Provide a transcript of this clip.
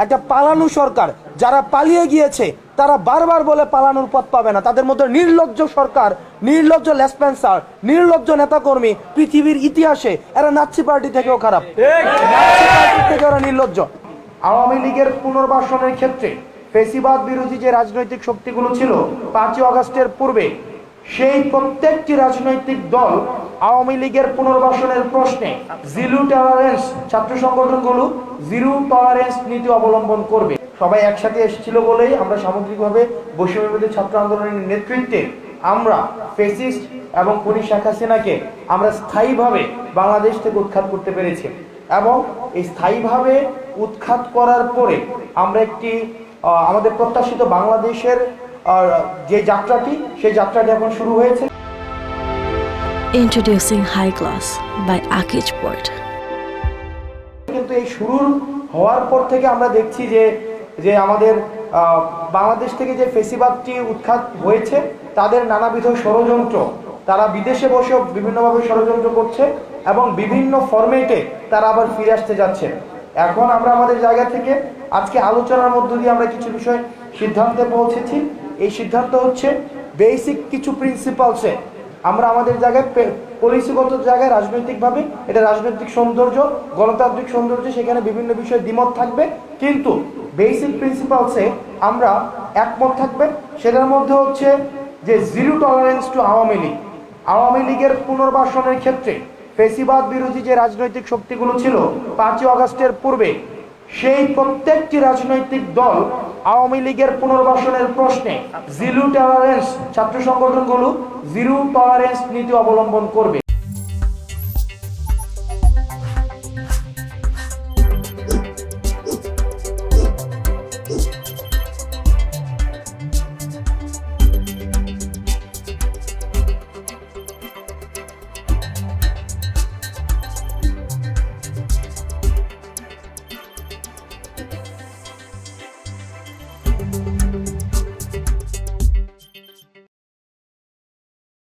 একটা পালানো সরকার, যারা পালিয়ে গিয়েছে তারা বারবার বলে পালানোর পথ পাবে না। তাদের মধ্যে নির্লজ্জ সরকার, নির্লজ্জ লেসপেন্সার, নির্লজ্জ নেতাকর্মী পৃথিবীর ইতিহাসে এরা নাৎসি পার্টি থেকেও খারাপ, নাৎসি পার্টি থেকে ওরা নির্লজ্জ। আওয়ামী লীগের পুনর্বাসনের ক্ষেত্রে ফেসিবাদ বিরোধী যে রাজনৈতিক শক্তিগুলো ছিল 5ই আগস্টের পূর্বে, সেই প্রত্যেকটি রাজনৈতিক দল আওয়ামী লীগের পুনর্বাসনের প্রশ্নে জিরো টলারেন্স, ছাত্র সংগঠনগুলো জিরো টলারেন্স নীতি অবলম্বন করবে। সবাই একসাথে এসেছিল বলেই আমরা সামগ্রিকভাবে বৈষম্যবিরোধী ছাত্র আন্দোলনের নেতৃত্বে আমরা ফেসিস্ট এবং খুনি শেখ হাসিনাকে আমরা স্থায়ীভাবে বাংলাদেশ থেকে উৎখাত করতে পেরেছি। এবং এই স্থায়ীভাবে উৎখাত করার পরে আমরা একটি আমাদের প্রত্যাশিত বাংলাদেশের যে যাত্রাটি, সেই যাত্রাটি এখন শুরু হয়েছে। Introducing High Class by Akij Port. কিন্তু এই শুরু হওয়ার পর থেকে আমরা দেখছি যে আমাদের বাংলাদেশ থেকে যে ফেসিবাদটি উৎখাত হয়েছে, তাদের নানাবিধ ষড়যন্ত্র, তারা বিদেশে বসেও বিভিন্নভাবে ষড়যন্ত্র করছে এবং বিভিন্ন ফরম্যাটে তারা আবার ফিরে আসতে যাচ্ছে। এখন আমরা আমাদের জায়গা থেকে আজকে আলোচনার মধ্য দিয়ে আমরা কিছু বিষয় সিদ্ধান্তে পৌঁছেছি। এই সিদ্ধান্ত হচ্ছে বেসিক কিছু প্রিন্সিপালসে আমরা আমাদের জায়গায় পলিসিগত জায়গায় রাজনৈতিকভাবে এটা রাজনৈতিক সৌন্দর্য, গণতান্ত্রিক সৌন্দর্য, সেখানে বিভিন্ন বিষয়ে দ্বিমত থাকবে, কিন্তু বেসিক প্রিন্সিপালসে আমরা একমত থাকবে। সেটার মধ্যে হচ্ছে যে zero tolerance two Awami League. Awami লীগের পুনর্বাসনের ক্ষেত্রে ফেসিবাদ বিরোধী যে রাজনৈতিক শক্তিগুলো ছিল 5ই আগস্টের পূর্বে, সেই প্রত্যেকটি রাজনৈতিক দল আওয়ামী লীগের পুনর্বাসনের প্রশ্নে জিরো টলারেন্স, ছাত্র সংগঠনগুলো জিরো টলারেন্স নীতি অবলম্বন করবে।